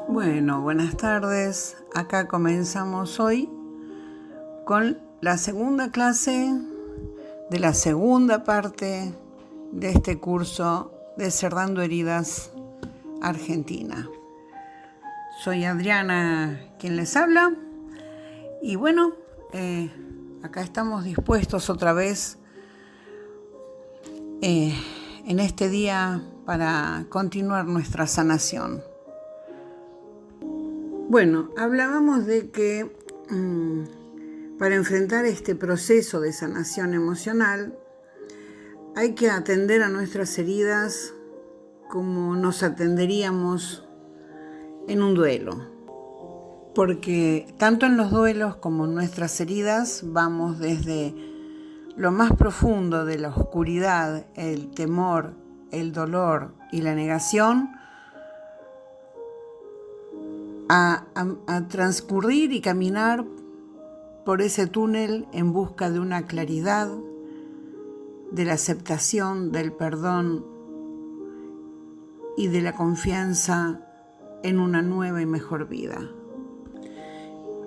Bueno, buenas tardes. Acá comenzamos hoy con la segunda clase de la segunda parte de este curso de Cerrando Heridas Argentina. Soy Adriana quien les habla y bueno, acá estamos dispuestos otra vez en este día para continuar nuestra sanación. Bueno, hablábamos de que para enfrentar este proceso de sanación emocional hay que atender a nuestras heridas como nos atenderíamos en un duelo. Porque tanto en los duelos como en nuestras heridas vamos desde lo más profundo de la oscuridad, el temor, el dolor y la negación a transcurrir y caminar por ese túnel en busca de una claridad, de la aceptación, del perdón y de la confianza en una nueva y mejor vida.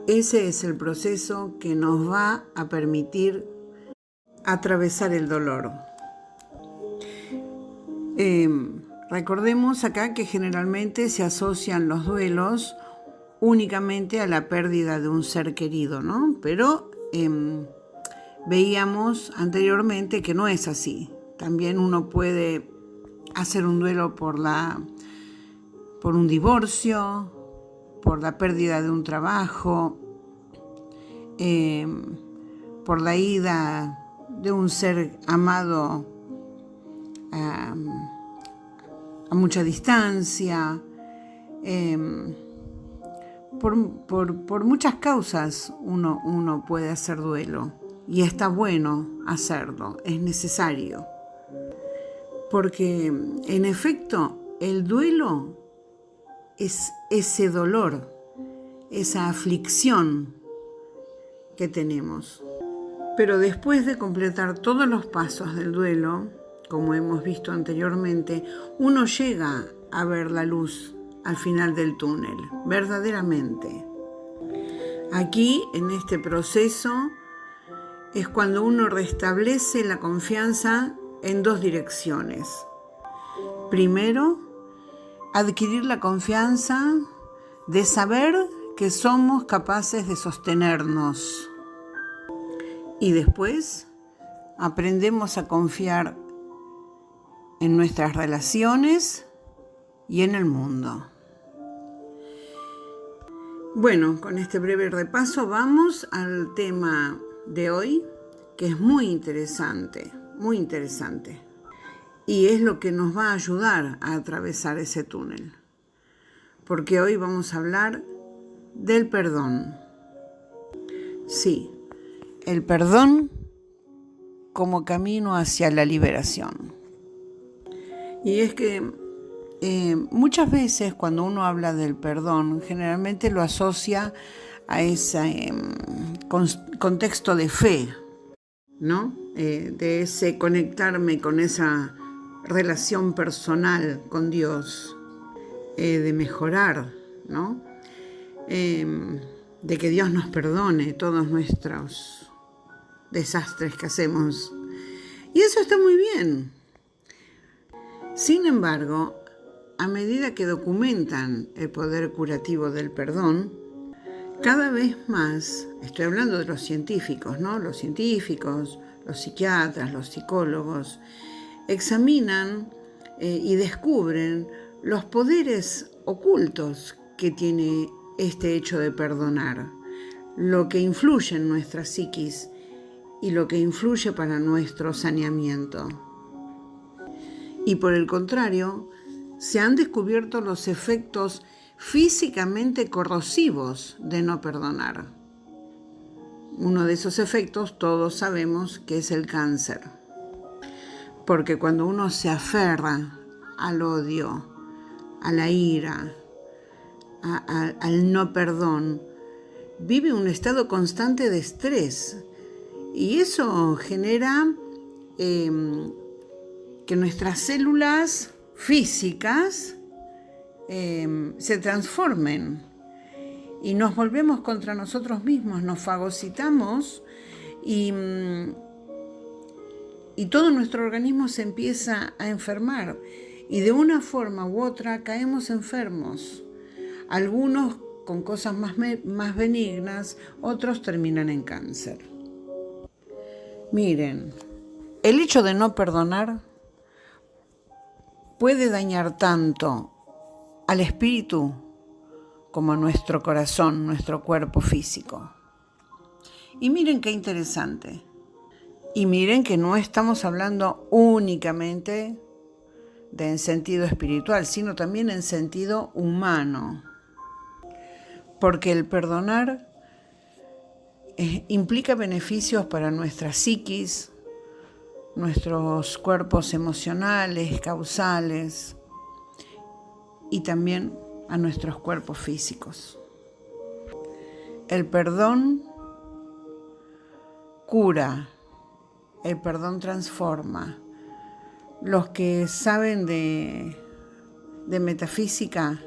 Ese es el proceso que nos va a permitir atravesar el dolor. Recordemos acá que generalmente se asocian los duelos únicamente a la pérdida de un ser querido, ¿no? Pero veíamos anteriormente que no es así. También uno puede hacer un duelo por un divorcio, por la pérdida de un trabajo, por la ida de un ser amado a mucha distancia, por muchas causas uno puede hacer duelo y está bueno hacerlo, es necesario. Porque en efecto el duelo es ese dolor, esa aflicción que tenemos. Pero después de completar todos los pasos del duelo, como hemos visto anteriormente, uno llega a ver la luz al final del túnel, verdaderamente. Aquí, en este proceso, es cuando uno restablece la confianza en dos direcciones. Primero, adquirir la confianza de saber que somos capaces de sostenernos. Y después, aprendemos a confiar en nuestras relaciones y en el mundo. Bueno, con este breve repaso vamos al tema de hoy, que es muy interesante. Y es lo que nos va a ayudar a atravesar ese túnel. Porque hoy vamos a hablar del perdón. Sí, el perdón como camino hacia la liberación. Y es que muchas veces cuando uno habla del perdón, generalmente lo asocia a ese contexto de fe, ¿no? De ese conectarme con esa relación personal con Dios, de mejorar, ¿no? De que Dios nos perdone todos nuestros desastres que hacemos. Y eso está muy bien. Sin embargo, a medida que documentan el poder curativo del perdón, cada vez más, estoy hablando de los científicos, ¿no? Los científicos, los psiquiatras, los psicólogos, examinan y descubren los poderes ocultos que tiene este hecho de perdonar, lo que influye en nuestra psiquis y lo que influye para nuestro saneamiento. Y por el contrario, se han descubierto los efectos físicamente corrosivos de no perdonar. Uno de esos efectos todos sabemos que es el cáncer. Porque cuando uno se aferra al odio, a la ira, al no perdón, vive un estado constante de estrés. Y eso genera que nuestras células físicas se transformen y nos volvemos contra nosotros mismos, nos fagocitamos y todo nuestro organismo se empieza a enfermar y de una forma u otra caemos enfermos. Algunos con cosas más benignas, otros terminan en cáncer. Miren, el hecho de no perdonar puede dañar tanto al espíritu como a nuestro corazón, nuestro cuerpo físico. Y miren qué interesante. Y miren que no estamos hablando únicamente en sentido espiritual, sino también en sentido humano. Porque el perdonar implica beneficios para nuestra psiquis, nuestros cuerpos emocionales, causales y también a nuestros cuerpos físicos. El perdón cura, el perdón transforma. Los que saben de metafísica,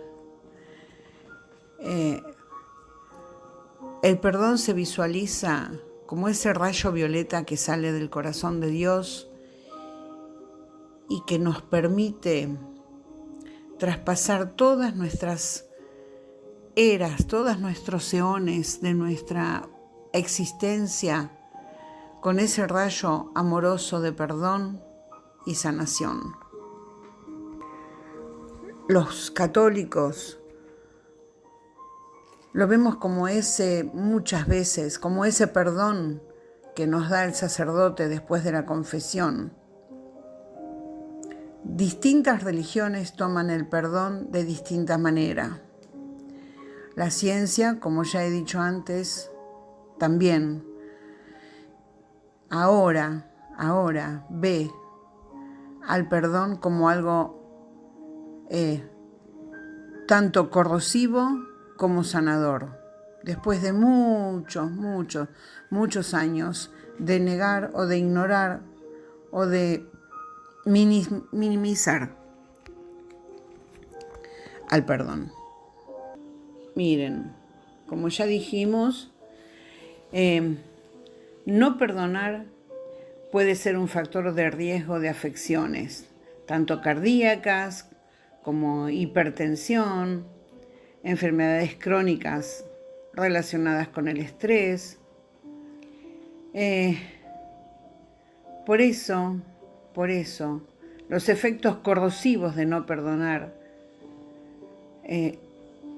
el perdón se visualiza como ese rayo violeta que sale del corazón de Dios y que nos permite traspasar todas nuestras eras, todos nuestros eones de nuestra existencia con ese rayo amoroso de perdón y sanación. Los católicos lo vemos como muchas veces, como ese perdón que nos da el sacerdote después de la confesión. Distintas religiones toman el perdón de distinta manera. La ciencia, como ya he dicho antes, también ahora ve al perdón como algo tanto corrosivo como sanador. Después de muchos años de negar o de ignorar o de minimizar al perdón. Miren, como ya dijimos, no perdonar puede ser un factor de riesgo de afecciones, tanto cardíacas como hipertensión, enfermedades crónicas relacionadas con el estrés. Por eso, los efectos corrosivos de no perdonar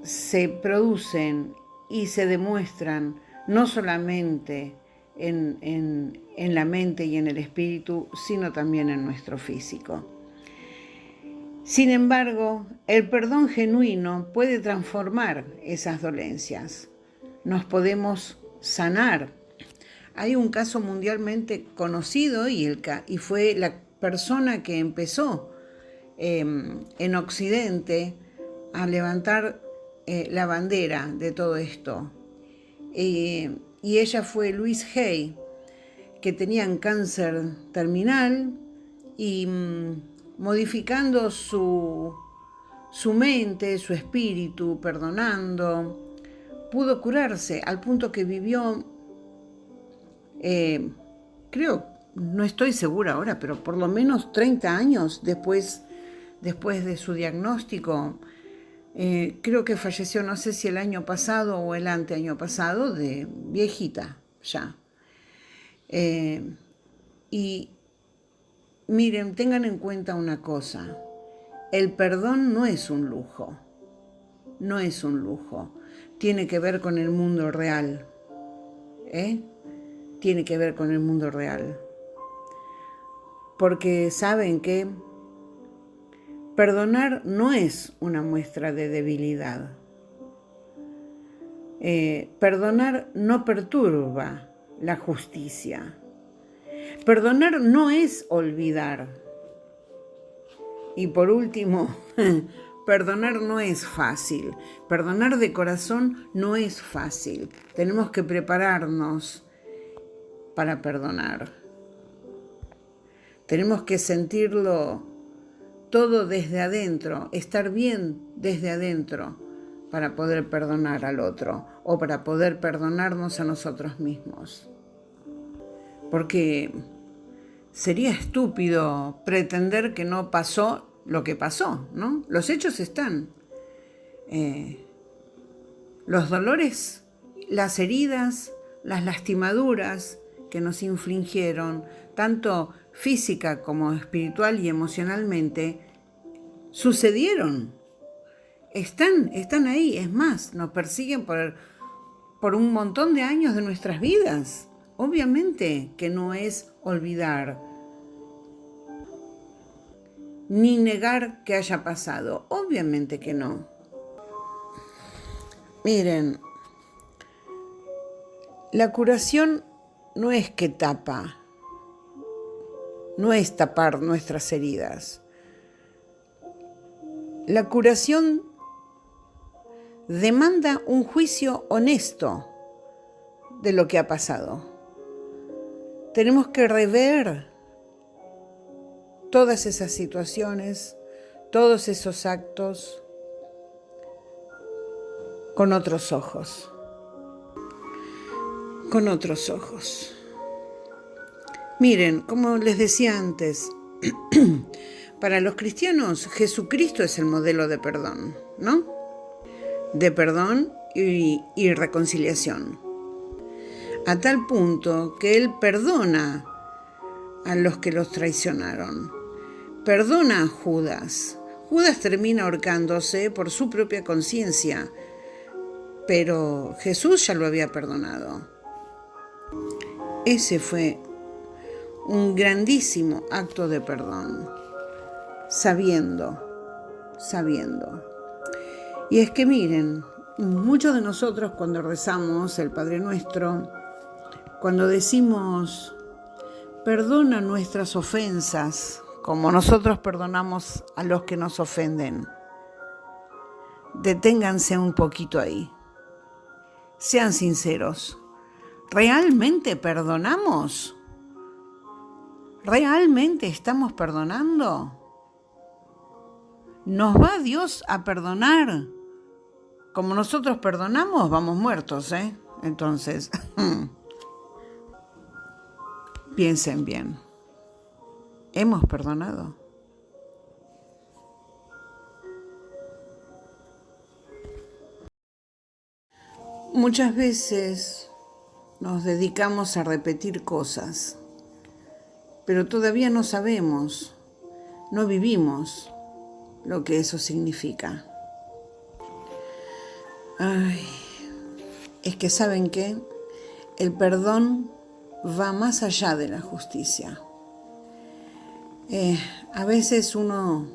se producen y se demuestran no solamente en la mente y en el espíritu, sino también en nuestro físico. Sin embargo, el perdón genuino puede transformar esas dolencias. Nos podemos sanar. Hay un caso mundialmente conocido y fue la persona que empezó en Occidente a levantar la bandera de todo esto. Y ella fue Louise Hay, que tenía cáncer terminal y modificando su mente, su espíritu, perdonando, pudo curarse al punto que vivió, no estoy segura ahora, pero por lo menos 30 años después de su diagnóstico. Creo que falleció, no sé si el año pasado o el anteaño pasado, de viejita ya. Y miren, tengan en cuenta una cosa, el perdón no es un lujo, tiene que ver con el mundo real, tiene que ver con el mundo real, porque saben que Perdonar no es una muestra de debilidad. Perdonar no perturba la justicia. Perdonar no es olvidar. Y por último, perdonar no es fácil. Perdonar de corazón no es fácil. Tenemos que prepararnos para perdonar. Tenemos que sentirlo todo desde adentro, estar bien desde adentro para poder perdonar al otro o para poder perdonarnos a nosotros mismos. Porque sería estúpido pretender que no pasó lo que pasó, ¿no? Los hechos están. Los dolores, las heridas, las lastimaduras que nos infligieron, tanto física como espiritual y emocionalmente, sucedieron. Están ahí, es más, nos persiguen por un montón de años de nuestras vidas. Obviamente que no es olvidar, ni negar que haya pasado. Obviamente que no. Miren, la curación no es que tapa, no es tapar nuestras heridas. La curación demanda un juicio honesto de lo que ha pasado. Tenemos que rever todas esas situaciones, todos esos actos con otros ojos. Con otros ojos. Miren, como les decía antes, para los cristianos Jesucristo es el modelo de perdón, ¿no? De perdón y reconciliación. A tal punto que Él perdona a los que los traicionaron. Perdona a Judas. Judas termina ahorcándose por su propia conciencia, pero Jesús ya lo había perdonado. Ese fue un grandísimo acto de perdón, sabiendo. Y es que miren, muchos de nosotros cuando rezamos el Padre Nuestro, cuando decimos, perdona nuestras ofensas, como nosotros perdonamos a los que nos ofenden, deténganse un poquito ahí. Sean sinceros. ¿Realmente perdonamos? ¿Realmente estamos perdonando? ¿Nos va Dios a perdonar? Como nosotros perdonamos, vamos muertos, ¿eh? Entonces, piensen bien. ¿Hemos perdonado? Muchas veces nos dedicamos a repetir cosas, pero todavía no sabemos, no vivimos lo que eso significa. Ay, es que ¿saben qué? El perdón va más allá de la justicia. A veces uno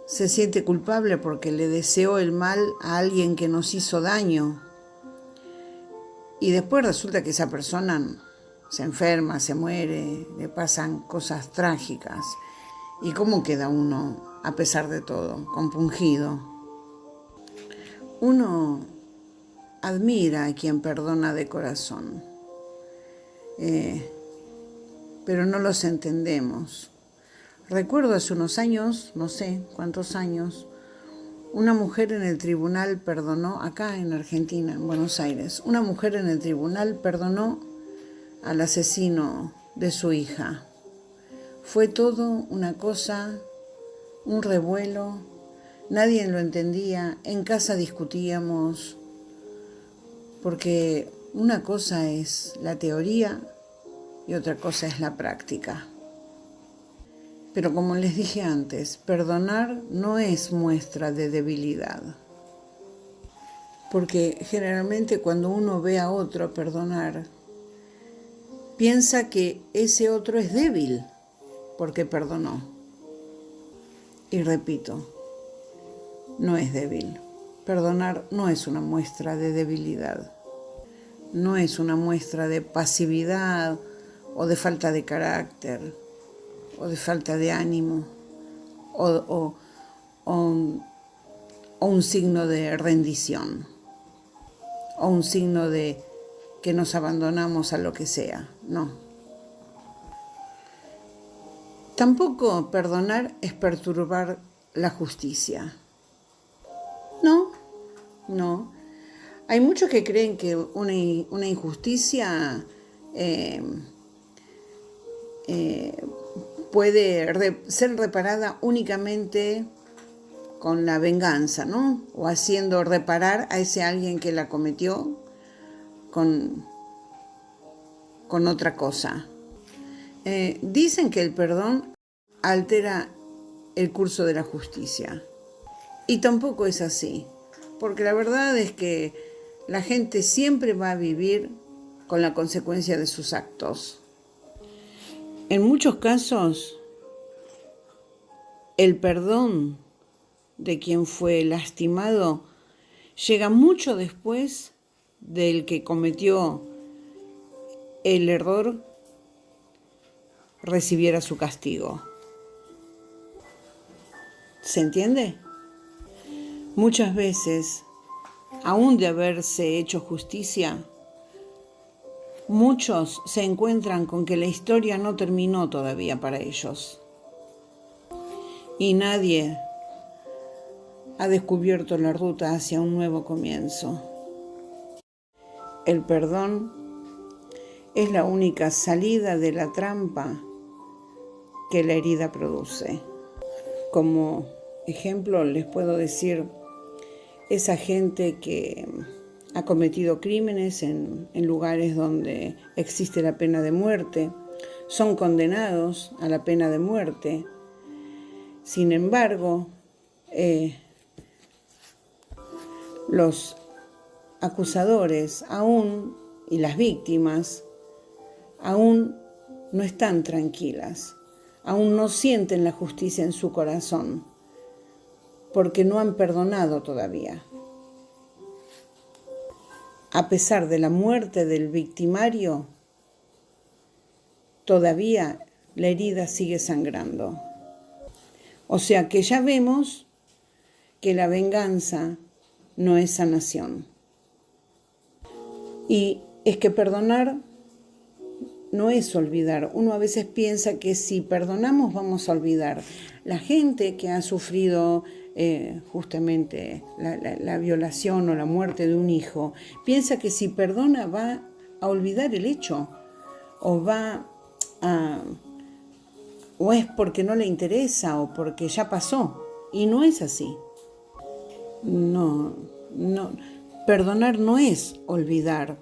se siente culpable porque le deseó el mal a alguien que nos hizo daño y después resulta que esa persona se enferma, se muere, le pasan cosas trágicas. ¿Y cómo queda uno, a pesar de todo, compungido? Uno admira a quien perdona de corazón, pero no los entendemos. Recuerdo hace unos años, no sé cuántos años, una mujer en el tribunal perdonó, acá en Argentina, en Buenos Aires, una mujer en el tribunal perdonó al asesino de su hija. Fue todo una cosa, un revuelo, nadie lo entendía, en casa discutíamos, porque una cosa es la teoría y otra cosa es la práctica. Pero como les dije antes, perdonar no es muestra de debilidad. Porque generalmente cuando uno ve a otro perdonar, piensa que ese otro es débil porque perdonó. Y repito, no es débil. Perdonar no es una muestra de debilidad. No es una muestra de pasividad o de falta de carácter o de falta de ánimo o un signo de rendición o un signo de que nos abandonamos a lo que sea. No. Tampoco perdonar es perturbar la justicia. No. Hay muchos que creen que una injusticia puede ser reparada únicamente con la venganza, ¿no? O haciendo reparar a ese alguien que la cometió con otra cosa. Dicen que el perdón altera el curso de la justicia. Y tampoco es así, porque la verdad es que la gente siempre va a vivir con la consecuencia de sus actos. En muchos casos, el perdón de quien fue lastimado llega mucho después del que cometió el error recibiera su castigo. ¿Se entiende? Muchas veces, aún de haberse hecho justicia, muchos se encuentran con que la historia no terminó todavía para ellos. Y nadie ha descubierto la ruta hacia un nuevo comienzo. El perdón es la única salida de la trampa que la herida produce. Como ejemplo les puedo decir esa gente que ha cometido crímenes en lugares donde existe la pena de muerte, son condenados a la pena de muerte. Sin embargo, los acusadores aún y las víctimas aún no están tranquilas, aún no sienten la justicia en su corazón, porque no han perdonado todavía. A pesar de la muerte del victimario, todavía la herida sigue sangrando. O sea que ya vemos que la venganza no es sanación. Y es que perdonar no es olvidar. Uno a veces piensa que si perdonamos vamos a olvidar. La gente que ha sufrido justamente la violación o la muerte de un hijo, piensa que si perdona va a olvidar el hecho o o es porque no le interesa o porque ya pasó. Y no es así. No. Perdonar no es olvidar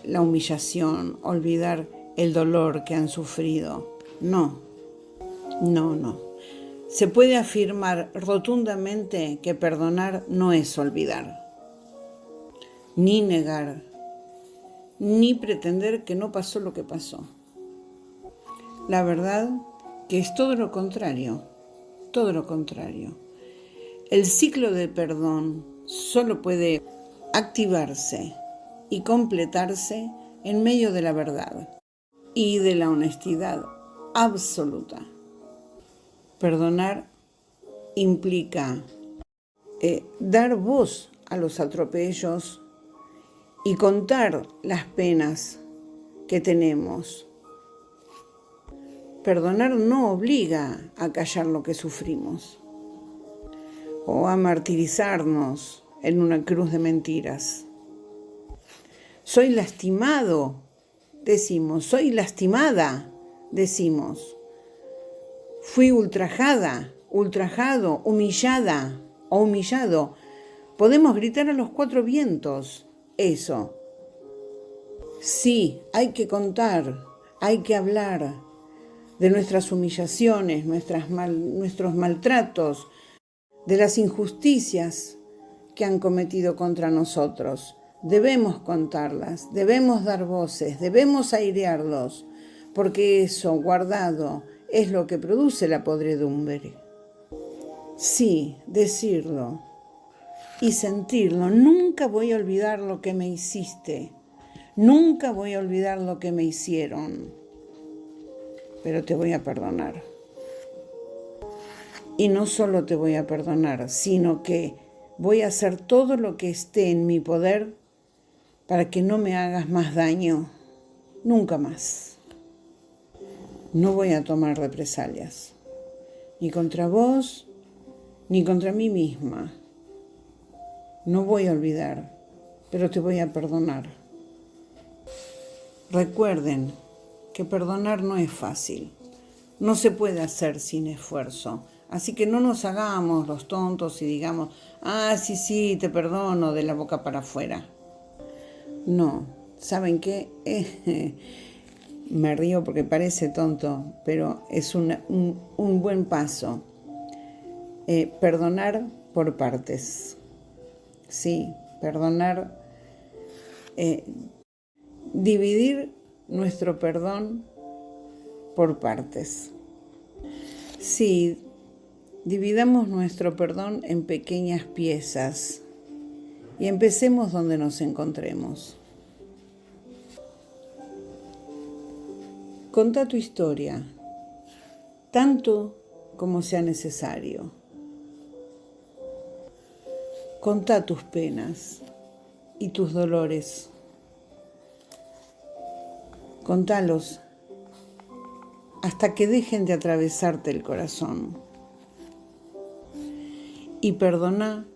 la humillación, olvidar el dolor que han sufrido. No. Se puede afirmar rotundamente que perdonar no es olvidar, ni negar, ni pretender que no pasó lo que pasó. La verdad que es todo lo contrario. El ciclo de perdón solo puede activarse y completarse en medio de la verdad y de la honestidad absoluta. Perdonar implica dar voz a los atropellos y contar las penas que tenemos. Perdonar no obliga a callar lo que sufrimos o a martirizarnos en una cruz de mentiras. Soy lastimado, decimos. Soy lastimada, decimos. Fui ultrajada, ultrajado, humillada o humillado. Podemos gritar a los cuatro vientos eso. Sí, hay que contar, hay que hablar de nuestras humillaciones, nuestros maltratos, de las injusticias que han cometido contra nosotros. Debemos contarlas, debemos dar voces, debemos airearlos, porque eso guardado es lo que produce la podredumbre. Sí, decirlo y sentirlo. Nunca voy a olvidar lo que me hiciste. Nunca voy a olvidar lo que me hicieron. Pero te voy a perdonar. Y no solo te voy a perdonar, sino que voy a hacer todo lo que esté en mi poder para que no me hagas más daño. Nunca más. No voy a tomar represalias. Ni contra vos, ni contra mí misma. No voy a olvidar, pero te voy a perdonar. Recuerden que perdonar no es fácil. No se puede hacer sin esfuerzo. Así que no nos hagamos los tontos y digamos, sí, te perdono de la boca para afuera. No, ¿saben qué? Me río porque parece tonto, pero es un buen paso. Perdonar por partes. Sí, perdonar. Dividir nuestro perdón por partes. Sí, dividamos nuestro perdón en pequeñas piezas y empecemos donde nos encontremos. Contá tu historia, tanto como sea necesario. Contá tus penas y tus dolores. Contalos hasta que dejen de atravesarte el corazón. Y perdona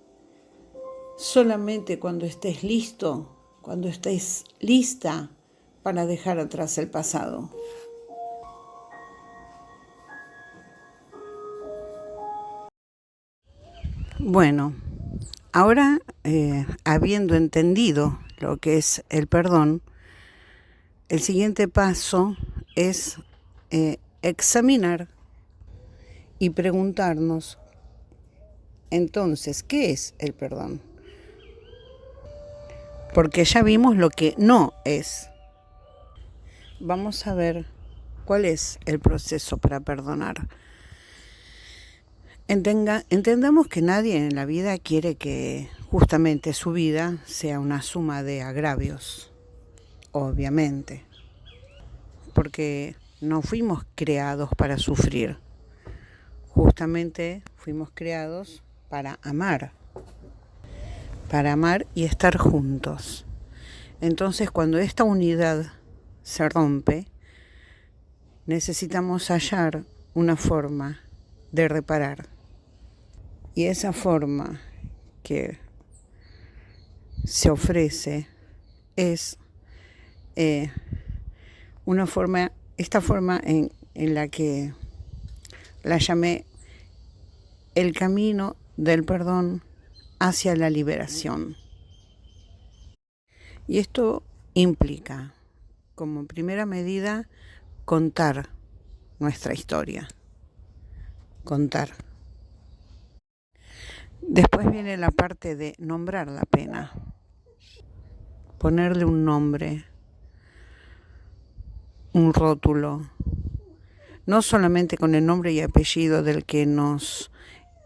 solamente cuando estés listo, cuando estés lista para dejar atrás el pasado. Bueno, ahora habiendo entendido lo que es el perdón, el siguiente paso es examinar y preguntarnos, entonces, ¿qué es el perdón? Porque ya vimos lo que no es. Vamos a ver cuál es el proceso para perdonar. Entendamos que nadie en la vida quiere que justamente su vida sea una suma de agravios, obviamente, porque no fuimos creados para sufrir, justamente fuimos creados para amar y estar juntos. Entonces, cuando esta unidad se rompe, necesitamos hallar una forma de reparar. Y esa forma que se ofrece es esta forma en la que la llamé el camino del perdón hacia la liberación. Y esto implica, como primera medida, contar nuestra historia. Contar. Después viene la parte de nombrar la pena, ponerle un nombre, un rótulo, no solamente con el nombre y apellido del que nos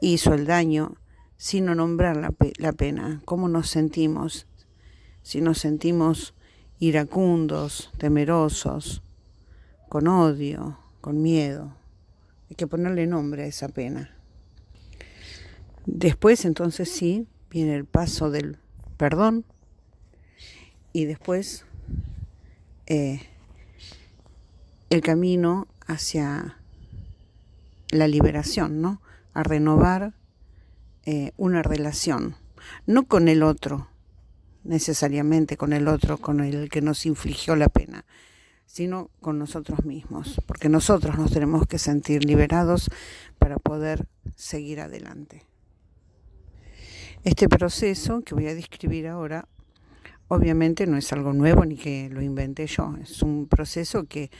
hizo el daño, sino nombrar la pena, cómo nos sentimos, si nos sentimos iracundos, temerosos, con odio, con miedo. Hay que ponerle nombre a esa pena. Después, entonces sí, viene el paso del perdón y después el camino hacia la liberación, ¿no? A renovar una relación, no con el otro, necesariamente con el otro, con el que nos infligió la pena, sino con nosotros mismos, porque nosotros nos tenemos que sentir liberados para poder seguir adelante. Este proceso que voy a describir ahora, obviamente no es algo nuevo ni que lo inventé yo, es un proceso que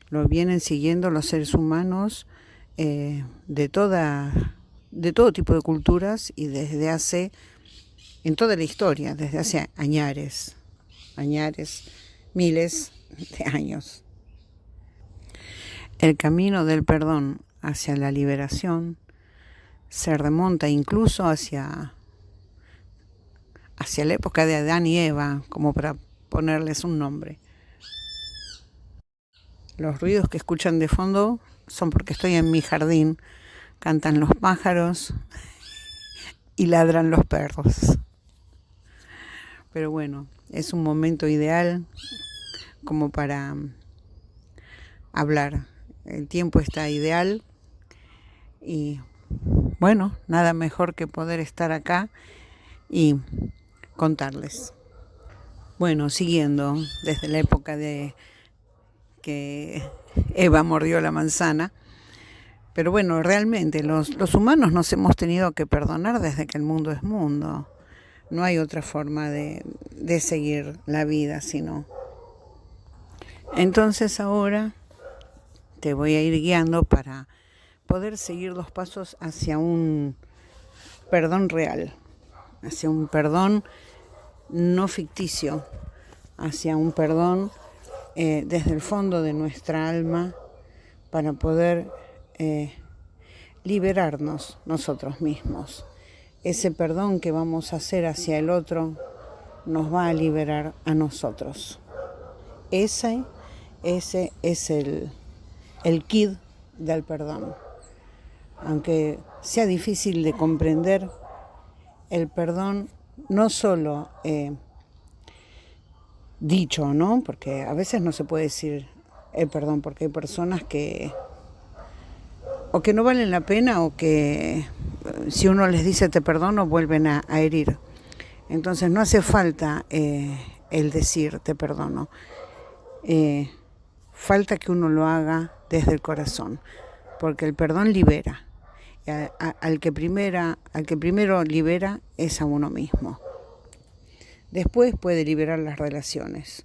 lo vienen siguiendo los seres humanos de todo tipo de culturas y en toda la historia, desde hace añares, miles de años. El camino del perdón hacia la liberación se remonta incluso hacia la época de Adán y Eva, como para ponerles un nombre. Los ruidos que escuchan de fondo son porque estoy en mi jardín, cantan los pájaros y ladran los perros. Pero bueno, es un momento ideal como para hablar. El tiempo está ideal y bueno, nada mejor que poder estar acá y contarles. Bueno, siguiendo desde la época de que Eva mordió la manzana, pero bueno, realmente los humanos nos hemos tenido que perdonar desde que el mundo es mundo. No hay otra forma de seguir la vida, sino. Entonces ahora te voy a ir guiando para poder seguir los pasos hacia un perdón real, hacia un perdón no ficticio, hacia un perdón desde el fondo de nuestra alma para poder liberarnos nosotros mismos. Ese perdón que vamos a hacer hacia el otro nos va a liberar a nosotros. Ese es el quid del perdón. Aunque sea difícil de comprender, el perdón no solo dicho, ¿no? Porque a veces no se puede decir el perdón, porque hay personas que o que no valen la pena o que si uno les dice te perdono vuelven a herir. Entonces no hace falta el decir te perdono. Falta que uno lo haga desde el corazón, porque el perdón libera. Al que primero libera es a uno mismo. Después puede liberar las relaciones,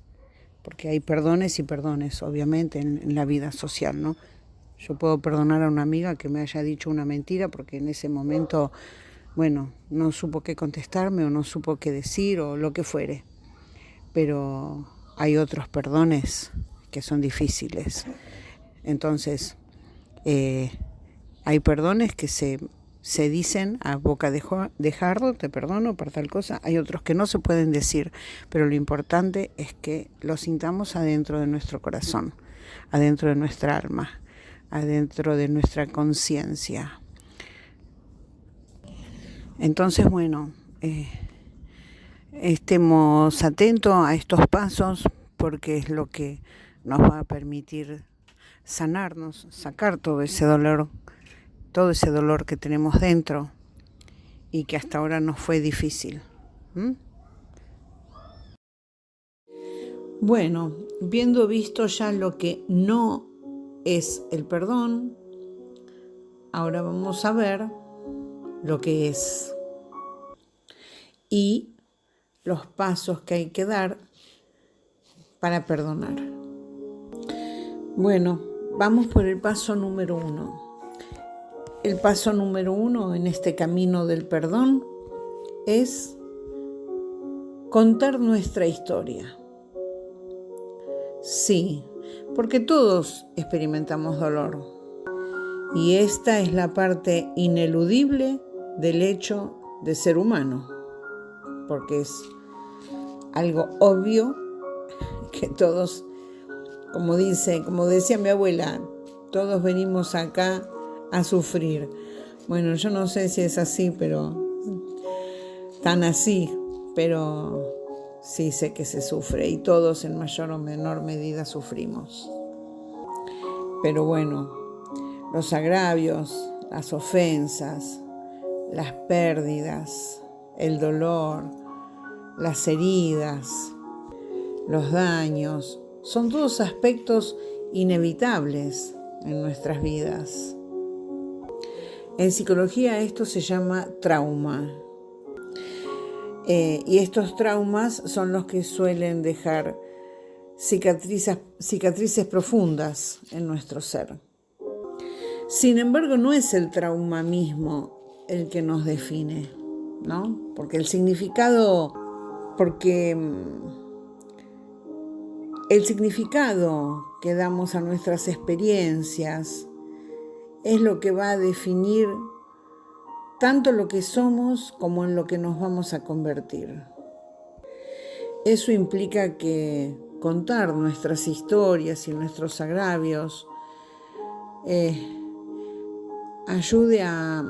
porque hay perdones y perdones, obviamente, en la vida social, ¿no? Yo puedo perdonar a una amiga que me haya dicho una mentira porque en ese momento, bueno, no supo qué contestarme o no supo qué decir o lo que fuere. Pero hay otros perdones que son difíciles. Entonces, hay perdones que se dicen a boca de jarro, te perdono por tal cosa. Hay otros que no se pueden decir, pero lo importante es que lo sintamos adentro de nuestro corazón, adentro de nuestra alma, adentro de nuestra conciencia. Entonces, bueno, estemos atentos a estos pasos porque es lo que nos va a permitir sanarnos, sacar todo ese dolor que tenemos dentro y que hasta ahora nos fue difícil. Bueno, viendo visto ya lo que no es el perdón, ahora vamos a ver lo que es y los pasos que hay que dar para perdonar. Bueno, vamos por el paso número 1. El paso número 1 en este camino del perdón es contar nuestra historia. Sí, porque todos experimentamos dolor. Y esta es la parte ineludible del hecho de ser humano. Porque es algo obvio que todos, como decía mi abuela, todos venimos acá a sufrir. Bueno, yo no sé si es así, pero sí sé que se sufre y todos en mayor o menor medida sufrimos. Pero bueno, los agravios, las ofensas, las pérdidas, el dolor, las heridas, los daños, son todos aspectos inevitables en nuestras vidas. En psicología esto se llama trauma. Y estos traumas son los que suelen dejar cicatrices profundas en nuestro ser. Sin embargo, no es el trauma mismo el que nos define, ¿no? Porque el significado que damos a nuestras experiencias es lo que va a definir tanto lo que somos como en lo que nos vamos a convertir. Eso implica que contar nuestras historias y nuestros agravios ayude a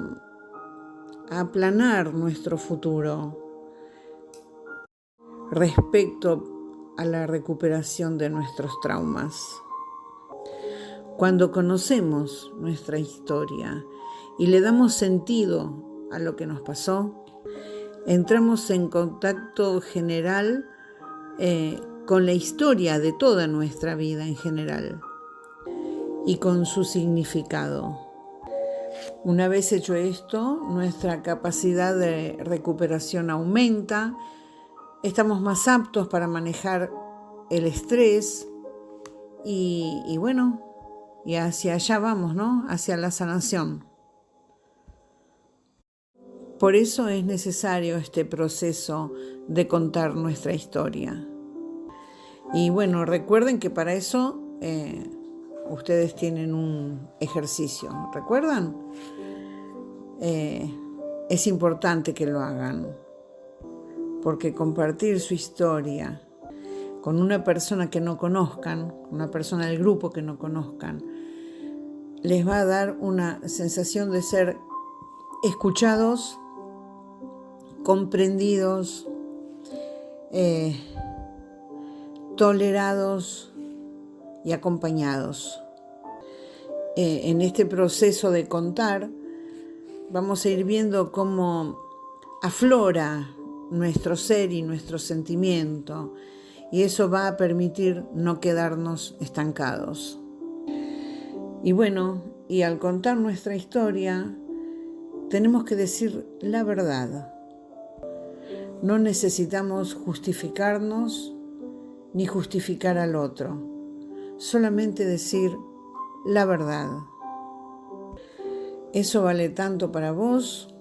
aplanar nuestro futuro respecto a la recuperación de nuestros traumas. Cuando conocemos nuestra historia y le damos sentido a lo que nos pasó, entramos en contacto general con la historia de toda nuestra vida en general y con su significado. Una vez hecho esto, nuestra capacidad de recuperación aumenta, estamos más aptos para manejar el estrés y bueno, y hacia allá vamos, ¿no? Hacia la sanación. Por eso es necesario este proceso de contar nuestra historia. Y bueno, recuerden que para eso ustedes tienen un ejercicio, ¿recuerdan? Es importante que lo hagan, porque compartir su historia con una persona que no conozcan, una persona del grupo que no conozcan, les va a dar una sensación de ser escuchados, comprendidos, tolerados y acompañados. En este proceso de contar, vamos a ir viendo cómo aflora nuestro ser y nuestro sentimiento, y eso va a permitir no quedarnos estancados. Y bueno, y al contar nuestra historia, tenemos que decir la verdad. No necesitamos justificarnos ni justificar al otro, solamente decir la verdad. Eso vale tanto para vos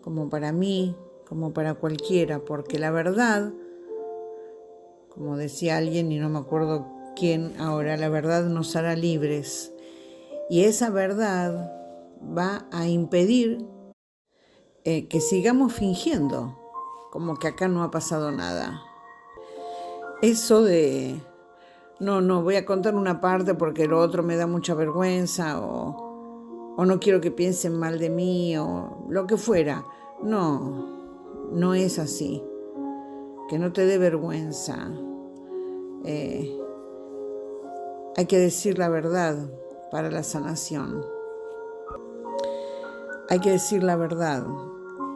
como para mí, como para cualquiera, porque la verdad, como decía alguien y no me acuerdo quién ahora, la verdad nos hará libres. Y esa verdad va a impedir que sigamos fingiendo como que acá no ha pasado nada. Eso de, no, voy a contar una parte porque lo otro me da mucha vergüenza o no quiero que piensen mal de mí o lo que fuera. No es así. Que no te dé vergüenza. Hay que decir la verdad para la sanación. Hay que decir la verdad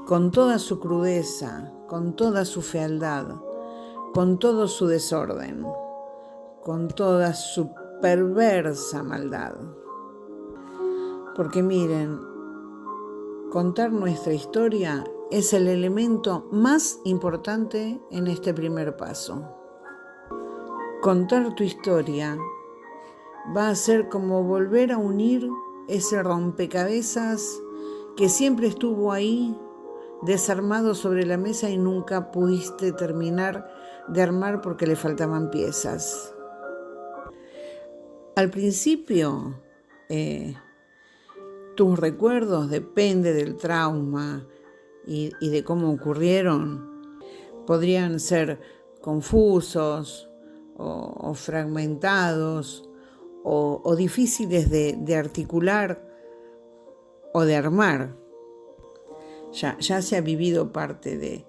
con toda su crudeza, con toda su fealdad, con todo su desorden, con toda su perversa maldad. Porque miren, contar nuestra historia es el elemento más importante en este primer paso. Contar tu historia va a ser como volver a unir ese rompecabezas que siempre estuvo ahí, desarmado sobre la mesa y nunca pudiste terminar de armar porque le faltaban piezas. Al principio, tus recuerdos, depende del trauma y de cómo ocurrieron, podrían ser confusos o fragmentados o difíciles de articular o de armar. Ya se ha vivido parte de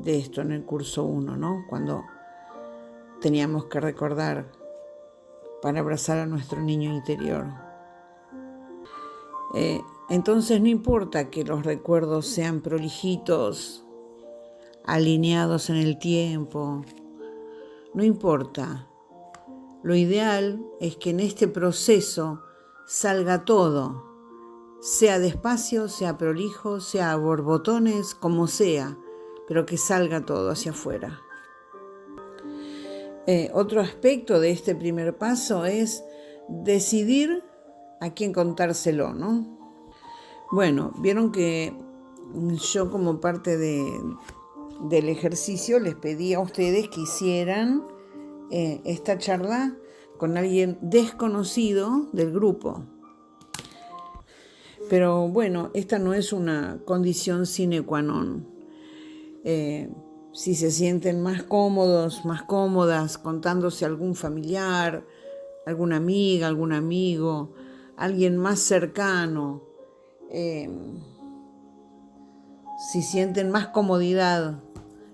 esto en el curso 1, ¿no? Cuando teníamos que recordar para abrazar a nuestro niño interior. Entonces no importa que los recuerdos sean prolijitos, alineados en el tiempo, no importa. Lo ideal es que en este proceso salga todo, sea despacio, sea prolijo, sea a borbotones, como sea, pero que salga todo hacia afuera. Otro aspecto de este primer paso es decidir a quién contárselo, ¿no? Bueno, vieron que yo como parte del ejercicio les pedí a ustedes que hicieran esta charla con alguien desconocido del grupo. Pero bueno, esta no es una condición sine qua non. Si se sienten más cómodos, más cómodas contándose a algún familiar, alguna amiga, algún amigo, alguien más cercano, si sienten más comodidad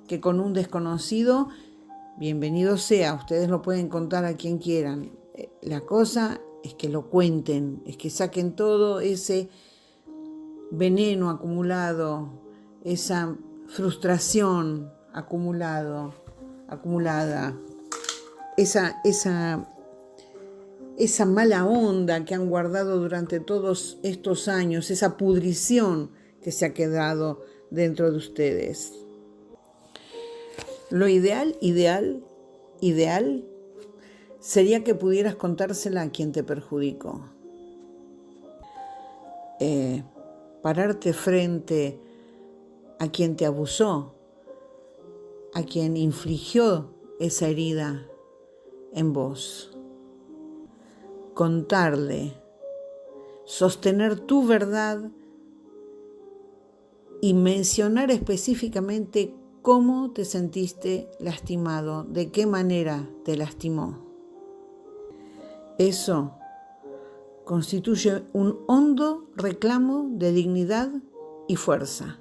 que con un desconocido, bienvenido sea, ustedes lo pueden contar a quien quieran. La cosa es que lo cuenten, es que saquen todo ese veneno acumulado, esa frustración acumulada, esa mala onda que han guardado durante todos estos años, esa pudrición que se ha quedado dentro de ustedes. Lo ideal sería que pudieras contársela a quien te perjudicó. Pararte frente a quien te abusó, a quien infligió esa herida en vos. Contarle, sostener tu verdad y mencionar específicamente cómo te sentiste lastimado, de qué manera te lastimó. Eso constituye un hondo reclamo de dignidad y fuerza.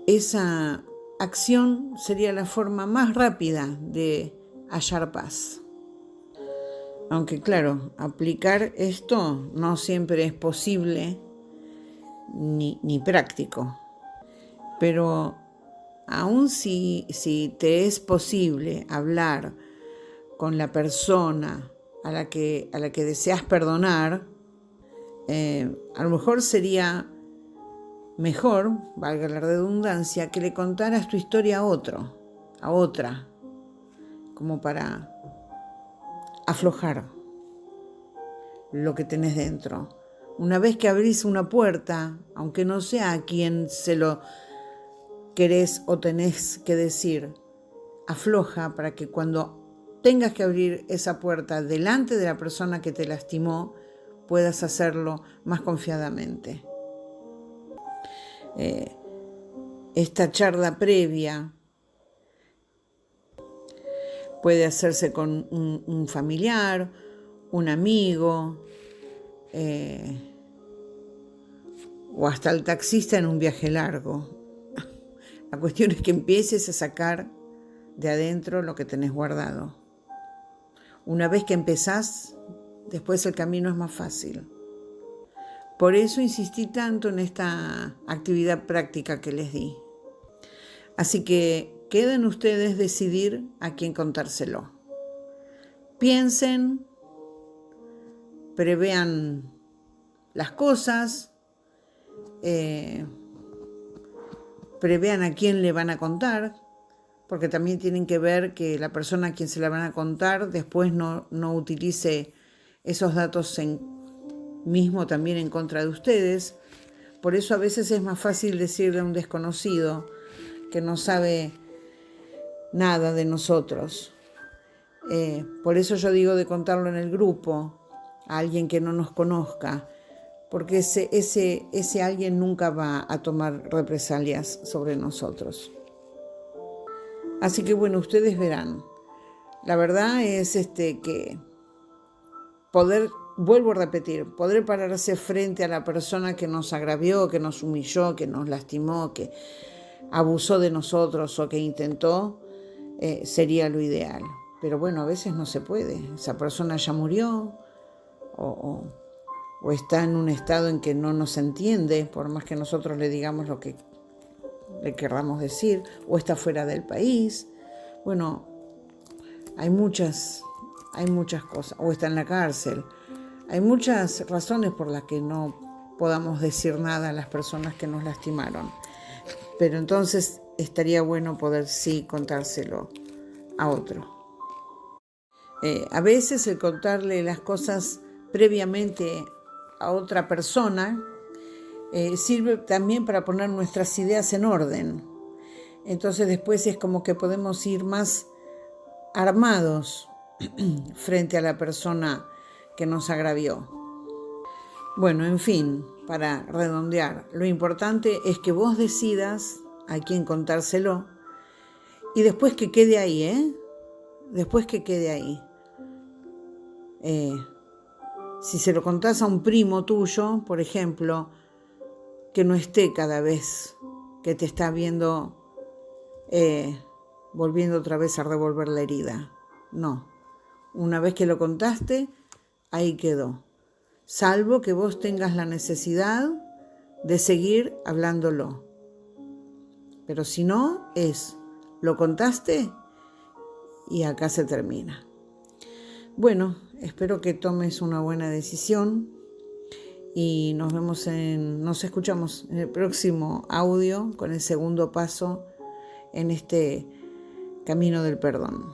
Esa acción sería la forma más rápida de hallar paz. Aunque claro, aplicar esto no siempre es posible ni práctico. Pero aun si te es posible hablar con la persona a la que deseas perdonar, a lo mejor sería mejor, valga la redundancia, que le contaras tu historia a otra, como para aflojar lo que tenés dentro. Una vez que abrís una puerta, aunque no sea a quien se lo querés o tenés que decir, afloja para que cuando tengas que abrir esa puerta delante de la persona que te lastimó, puedas hacerlo más confiadamente. Esta charla previa puede hacerse con un familiar, un amigo, o hasta el taxista en un viaje largo. La cuestión es que empieces a sacar de adentro lo que tenés guardado. Una vez que empezás, después el camino es más fácil. Por eso insistí tanto en esta actividad práctica que les di. Así que queden ustedes decidir a quién contárselo. Piensen, prevean las cosas, prevean a quién le van a contar, porque también tienen que ver que la persona a quien se la van a contar después no utilice esos datos mismo también en contra de ustedes. Por eso a veces es más fácil decirle a un desconocido que no sabe nada de nosotros. Por eso yo digo de contarlo en el grupo, a alguien que no nos conozca, porque ese alguien nunca va a tomar represalias sobre nosotros. Así que bueno, ustedes verán. La verdad es que vuelvo a repetir, poder pararse frente a la persona que nos agravió, que nos humilló, que nos lastimó, que abusó de nosotros o que intentó, sería lo ideal. Pero bueno, a veces no se puede. Esa persona ya murió o está en un estado en que no nos entiende, por más que nosotros le digamos lo que le querramos decir, o está fuera del país. Bueno, hay muchas cosas, o está en la cárcel. Hay muchas razones por las que no podamos decir nada a las personas que nos lastimaron. Pero entonces estaría bueno poder sí contárselo a otro. A veces el contarle las cosas previamente a otra persona sirve también para poner nuestras ideas en orden. Entonces después es como que podemos ir más armados frente a la persona que nos agravió. Bueno, en fin, para redondear, lo importante es que vos decidas a quién contárselo y después que quede ahí, Después que quede ahí. Si se lo contás a un primo tuyo, por ejemplo, que no esté cada vez que te está viendo volviendo otra vez a revolver la herida. No. Una vez que lo contaste, ahí quedó. Salvo que vos tengas la necesidad de seguir hablándolo. Pero si no, lo contaste y acá se termina. Bueno, espero que tomes una buena decisión y nos escuchamos en el próximo audio con el segundo paso en este camino del perdón.